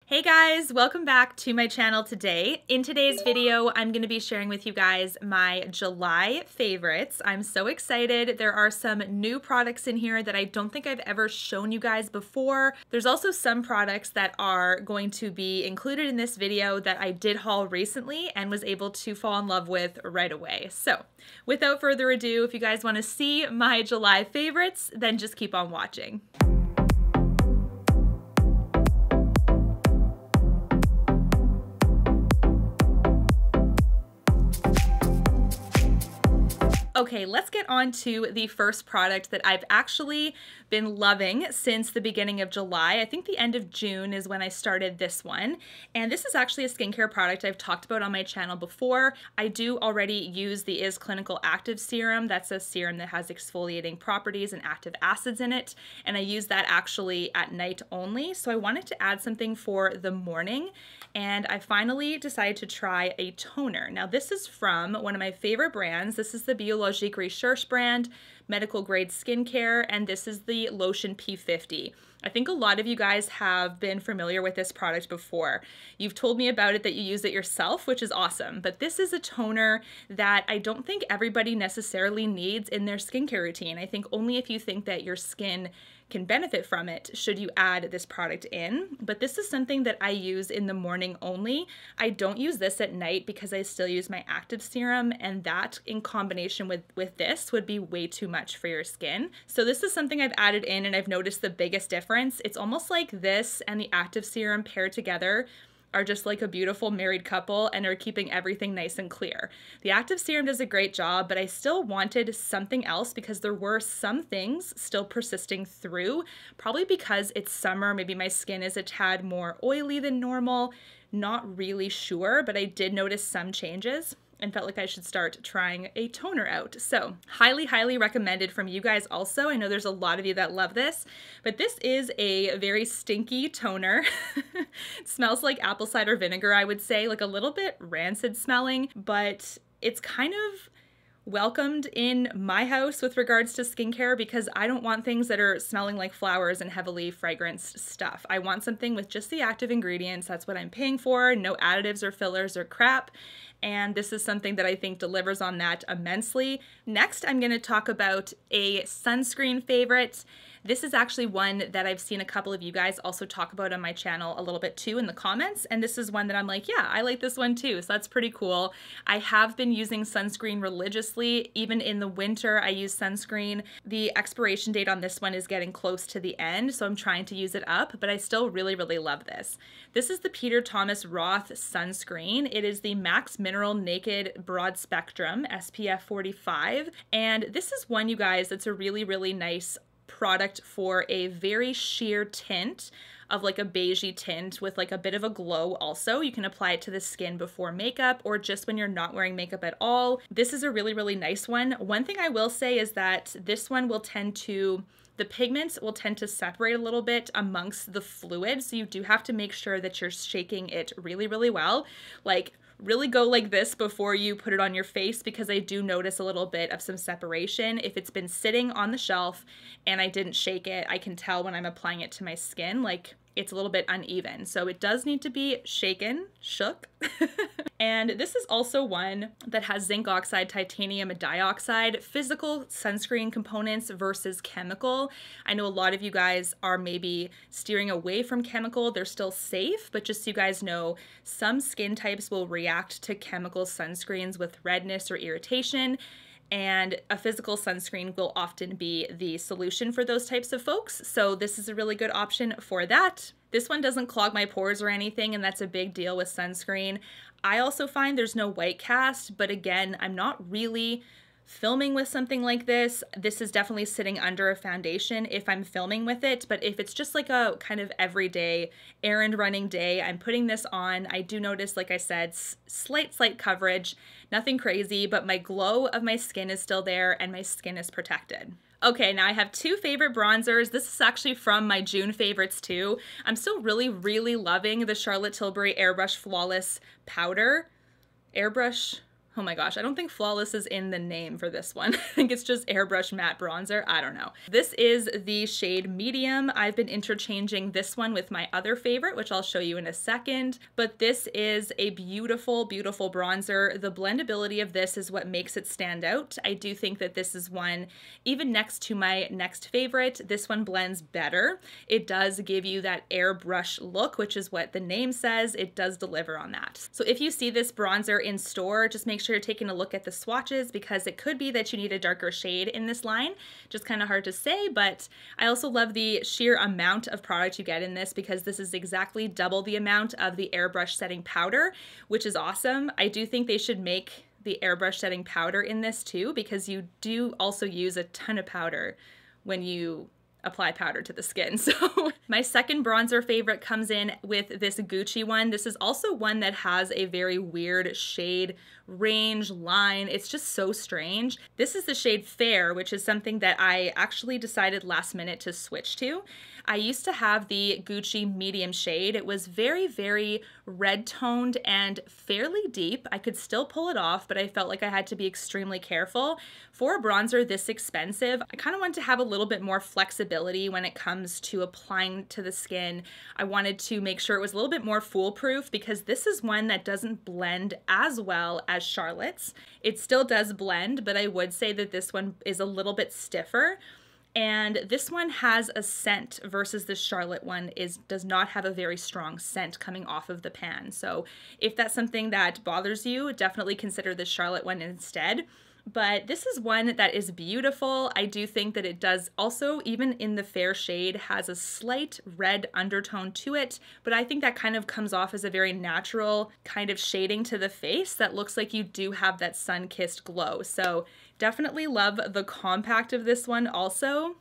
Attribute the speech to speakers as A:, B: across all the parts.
A: Hey guys, welcome back to my channel today. In today's video, I'm going to be sharing with you guys my July favorites. I'm so excited. There are some new products in here that I don't think I've ever shown you guys before. There's also some products that are going to be included in this video that I did haul recently and was able to fall in love with right away. So without further ado, if you guys want to see my July favorites, then just keep on watching. Okay, let's get on to the first product that I've actually been loving since the beginning of July. I think the end of June is when I started this one. And this is actually a skincare product I've talked about on my channel before. I do already use the Is Clinical Active Serum. That's a serum that has exfoliating properties and active acids in it. And I use that actually at night only. So I wanted to add something for the morning. And I finally decided to try a toner. Now this is from one of my favorite brands. This is the Biologique Recherche brand, medical grade skincare, and this is the Lotion P50. I think a lot of you guys have been familiar with this product before. You've told me about it, that you use it yourself, which is awesome, but this is a toner that I don't think everybody necessarily needs in their skincare routine. I think only if you think that your skin can benefit from it should you add this product in, but this is something that I use in the morning only. I don't use this at night because I still use my active serum, and that in combination with this would be way too much for your skin. So this is something I've added in and I've noticed the biggest difference. It's almost like this and the active serum paired together are just like a beautiful married couple and are keeping everything nice and clear. The active serum does a great job, but I still wanted something else because there were some things still persisting through, probably because it's summer, maybe my skin is a tad more oily than normal, not really sure, but I did notice some changes and felt like I should start trying a toner out. So highly, highly recommended from you guys also. I know there's a lot of you that love this, but this is a very stinky toner. It smells like apple cider vinegar, I would say, like a little bit rancid smelling, but it's kind of welcomed in my house with regards to skincare because I don't want things that are smelling like flowers and heavily fragranced stuff. I want something with just the active ingredients. That's what I'm paying for. No additives or fillers or crap. And this is something that I think delivers on that immensely. Next, I'm going to talk about a sunscreen favorite. This is actually one that I've seen a couple of you guys also talk about on my channel a little bit too in the comments, and this is one that I'm like, yeah, I like this one too, so that's pretty cool. I have been using sunscreen religiously. Even in the winter, I use sunscreen. The expiration date on this one is getting close to the end, so I'm trying to use it up, but I still really, really love this. This is the Peter Thomas Roth sunscreen. It is the Max Mineral Naked Broad Spectrum SPF 45, and this is one, you guys, that's a really, really nice product for a very sheer tint of like a beigey tint with like a bit of a glow also. You can apply it to the skin before makeup or just when you're not wearing makeup at all. This is a really, really nice one. One thing I will say is that this one will tend to, the pigments will tend to separate a little bit amongst the fluid. So you do have to make sure that you're shaking it really, really well. Like really go like this before you put it on your face because I do notice a little bit of some separation. If it's been sitting on the shelf and I didn't shake it, I can tell when I'm applying it to my skin, like it's a little bit uneven. So it does need to be shaken, shook. And this is also one that has zinc oxide, titanium dioxide, physical sunscreen components versus chemical. I know a lot of you guys are maybe steering away from chemical. They're still safe, but just so you guys know, some skin types will react to chemical sunscreens with redness or irritation, and a physical sunscreen will often be the solution for those types of folks. So this is a really good option for that. This one doesn't clog my pores or anything, and that's a big deal with sunscreen. I also find there's no white cast, but again, I'm not really filming with something like this. This is definitely sitting under a foundation if I'm filming with it, but if it's just like a kind of everyday errand running day, I'm putting this on. I do notice, like I said, slight coverage, nothing crazy, but my glow of my skin is still there and my skin is protected. Okay, now I have two favorite bronzers. This is actually from my June favorites too. I'm still really, really loving the Charlotte Tilbury Airbrush Flawless Powder. Airbrush Oh my gosh, I don't think Flawless is in the name for this one. I think it's just Airbrush Matte Bronzer. I don't know. This is the shade Medium. I've been interchanging this one with my other favorite, which I'll show you in a second. But this is a beautiful, beautiful bronzer. The blendability of this is what makes it stand out. I do think that this is one, even next to my next favorite, this one blends better. It does give you that airbrush look, which is what the name says. It does deliver on that. So if you see this bronzer in store, just make sure you're taking a look at the swatches, because it could be that you need a darker shade in this line. Just kind of hard to say, but I also love the sheer amount of product you get in this, because this is exactly double the amount of the airbrush setting powder, which is awesome. I do think they should make the airbrush setting powder in this too, because you do also use a ton of powder when you apply powder to the skin. So my second bronzer favorite comes in with this Gucci one. This is also one that has a very weird shade range line. It's just so strange. This is the shade Fair, which is something that I actually decided last minute to switch to. I used to have the Gucci medium shade. It was very, very red toned and fairly deep. I could still pull it off, but I felt like I had to be extremely careful. For a bronzer this expensive, I kind of wanted to have a little bit more flexibility when it comes to applying to the skin. I wanted to make sure it was a little bit more foolproof, because this is one that doesn't blend as well as Charlotte's. It still does blend, but I would say that this one is a little bit stiffer. And this one has a scent versus the Charlotte one does not have a very strong scent coming off of the pan. So if that's something that bothers you, definitely consider the Charlotte one instead. But this is one that is beautiful. I do think that it does also, even in the fair shade, has a slight red undertone to it, but I think that kind of comes off as a very natural kind of shading to the face that looks like you do have that sun-kissed glow. So definitely love the compact of this one also.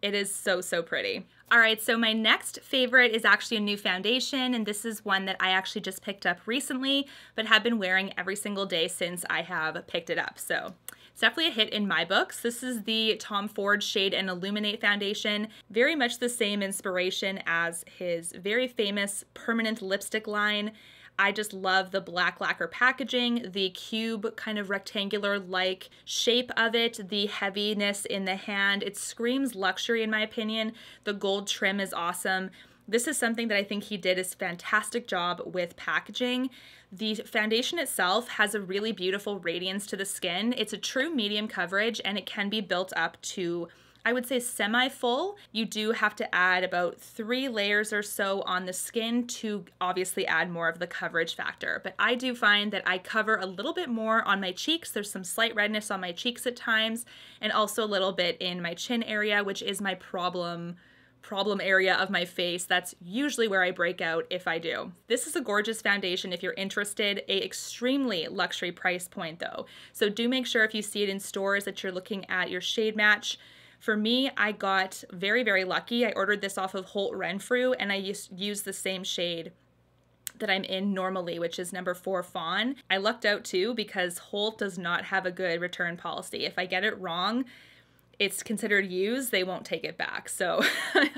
A: It is so, so pretty. All right, so my next favorite is actually a new foundation, and this is one that I actually just picked up recently, but have been wearing every single day since I have picked it up. So it's definitely a hit in my books. This is the Tom Ford Shade and Illuminate foundation. Very much the same inspiration as his very famous permanent lipstick line. I just love the black lacquer packaging, the cube kind of rectangular-like shape of it, the heaviness in the hand. It screams luxury in my opinion. The gold trim is awesome. This is something that I think he did a fantastic job with packaging. The foundation itself has a really beautiful radiance to the skin. It's a true medium coverage, and it can be built up to, I would say, semi-full. You do have to add about 3 layers or so on the skin to obviously add more of the coverage factor. But I do find that I cover a little bit more on my cheeks. There's some slight redness on my cheeks at times, and also a little bit in my chin area, which is my problem area of my face. That's usually where I break out if I do. This is a gorgeous foundation if you're interested. A extremely luxury price point though. So do make sure if you see it in stores that you're looking at your shade match. For me, I got very, very lucky. I ordered this off of Holt Renfrew, and I used the same shade that I'm in normally, which is number 4 Fawn. I lucked out too, because Holt does not have a good return policy. If I get it wrong, it's considered used, they won't take it back. So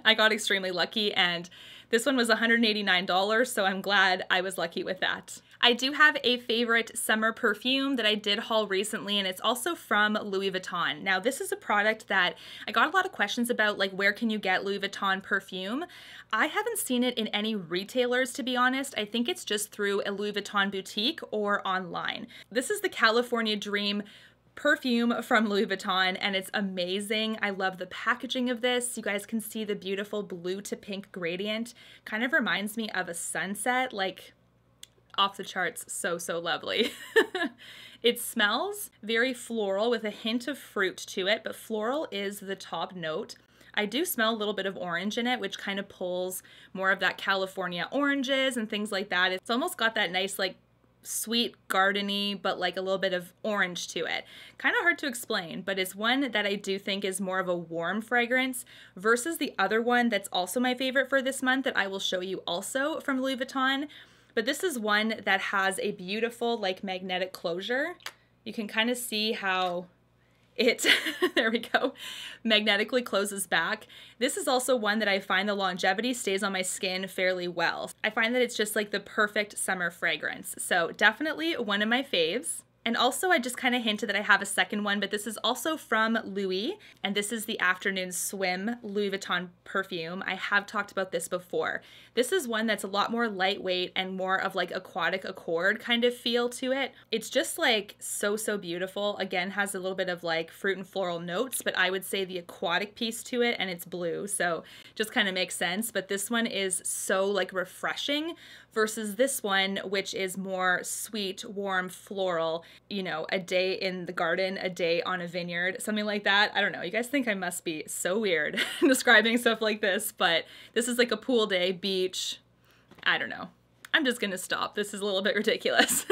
A: I got extremely lucky, and this one was $189, so I'm glad I was lucky with that. I do have a favorite summer perfume that I did haul recently, and it's also from Louis Vuitton. Now, this is a product that I got a lot of questions about, like where can you get Louis Vuitton perfume? I haven't seen it in any retailers, to be honest. I think it's just through a Louis Vuitton boutique or online. This is the California Dream perfume from Louis Vuitton, and it's amazing. I love the packaging of this. You guys can see the beautiful blue to pink gradient. Kind of reminds me of a sunset, like off the charts. So, so lovely. It smells very floral with a hint of fruit to it, but floral is the top note. I do smell a little bit of orange in it, which kind of pulls more of that California oranges and things like that. It's almost got that nice like sweet gardeny, but like a little bit of orange to it. Kind of hard to explain, but it's one that I do think is more of a warm fragrance versus the other one that's also my favorite for this month that I will show you also from Louis Vuitton. But this is one that has a beautiful like magnetic closure. You can kind of see how it, there we go, magnetically closes back. This is also one that I find the longevity stays on my skin fairly well. I find that it's just like the perfect summer fragrance. So definitely one of my faves. And also I just kind of hinted that I have a second one, but this is also from Louis, and this is the Afternoon Swim Louis Vuitton perfume. I have talked about this before. This is one that's a lot more lightweight and more of like aquatic accord kind of feel to it. It's just like so beautiful. Again, has a little bit of like fruit and floral notes, but I would say the aquatic piece to it, and it's blue, so just kind of makes sense. But this one is so like refreshing versus this one, which is more sweet, warm, floral, you know, a day in the garden, a day on a vineyard, something like that. I don't know. You guys think I must be so weird describing stuff like this, but this is like a pool day, beach. I don't know. I'm just gonna stop. This is a little bit ridiculous.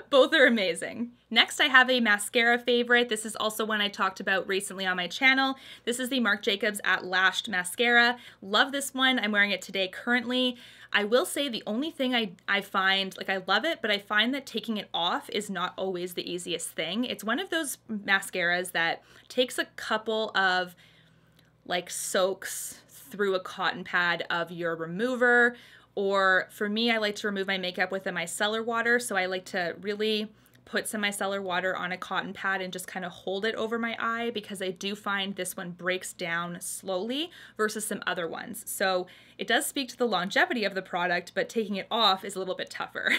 A: Both are amazing. Next, I have a mascara favorite. This is also one I talked about recently on my channel. This is the Marc Jacobs at Lash'd mascara. Love this one. I'm wearing it today currently. I will say the only thing I find, like I love it, but I find that taking it off is not always the easiest thing. It's one of those mascaras that takes a couple of like soaks through a cotton pad of your remover, or for me, I like to remove my makeup with a micellar water, so I like to really put some micellar water on a cotton pad and just kind of hold it over my eye, because I do find this one breaks down slowly versus some other ones. So it does speak to the longevity of the product, but taking it off is a little bit tougher.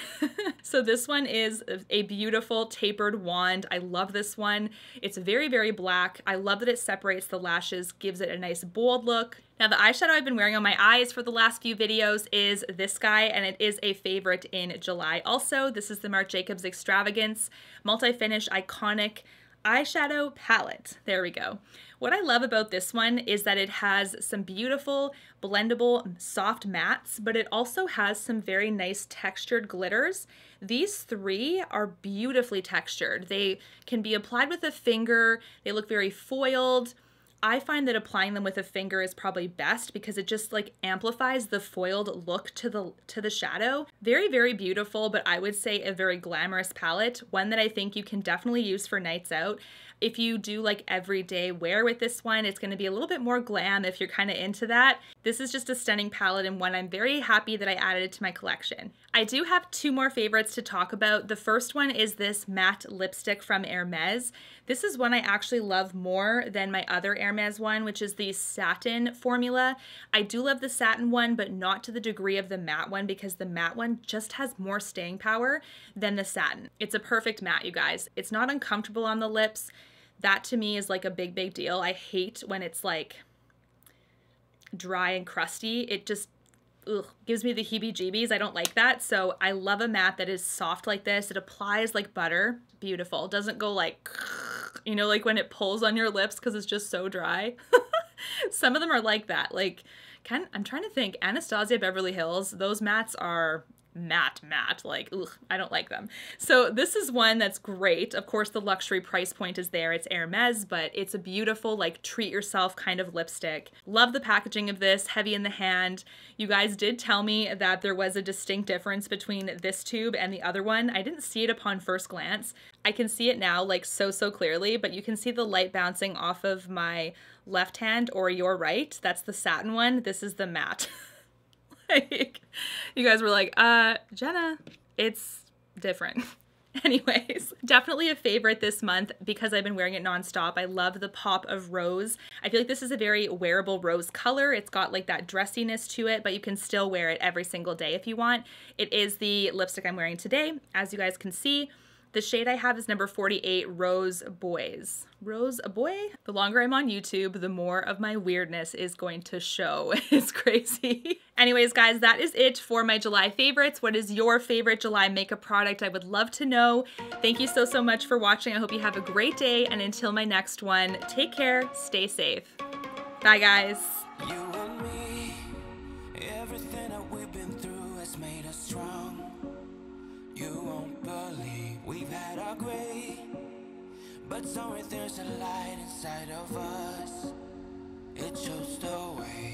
A: So this one is a beautiful tapered wand. I love this one. It's very black. I love that it separates the lashes, gives it a nice bold look. Now the eyeshadow I've been wearing on my eyes for the last few videos is this guy, and it is a favorite in July also. This is the Marc Jacobs Extravagance Multi-Finish Eye-conic Eyeshadow Palette. There we go. What I love about this one is that it has some beautiful blendable soft mattes, but it also has some very nice textured glitters. These three are beautifully textured. They can be applied with a finger. They look very foiled. I find that applying them with a finger is probably best because it just like amplifies the foiled look to the shadow. Very beautiful, but I would say a very glamorous palette. One that I think you can definitely use for nights out. If you do like everyday wear with this one, it's going to be a little bit more glam if you're kind of into that. This is just a stunning palette and one I'm very happy that I added it to my collection. I do have two more favorites to talk about. The first one is this matte lipstick from Hermes. This is one I actually love more than my other Hermes one, which is the satin formula. I do love the satin one, but not to the degree of the matte one, because the matte one just has more staying power than the satin. It's a perfect matte, you guys. It's not uncomfortable on the lips. That to me is like a big deal. I hate when it's like dry and crusty. It just gives me the heebie-jeebies. I don't like that. So I love a matte that is soft like this. It applies like butter. Beautiful. It doesn't go like, you know, like when it pulls on your lips because it's just so dry. Some of them are like that. Like, I'm trying to think. Anastasia Beverly Hills, those mattes are matte, like, I don't like them. So this is one that's great. Of course, the luxury price point is there. It's Hermes, but it's a beautiful, like, treat yourself kind of lipstick. Love the packaging of this, heavy in the hand. You guys did tell me that there was a distinct difference between this tube and the other one. I didn't see it upon first glance. I can see it now, like, so clearly, but you can see the light bouncing off of my left hand or your right. That's the satin one. This is the matte. Like, you guys were like, Jenna, it's different. Anyways, definitely a favorite this month because I've been wearing it nonstop. I love the pop of rose. I feel like this is a very wearable rose color. It's got like that dressiness to it, but you can still wear it every single day if you want. It is the lipstick I'm wearing today, as you guys can see. The shade I have is number 48, Rose Boys. Rose Boy? The longer I'm on YouTube, the more of my weirdness is going to show. It's crazy. Anyways, guys, that is it for my July favorites. What is your favorite July makeup product? I would love to know. Thank you so much for watching. I hope you have a great day, and until my next one, take care, stay safe. Bye, guys.
B: You and me, everything that we've been through has made us strong. You won't believe we've had our gray, but somewhere there's a light inside of us. It shows the way.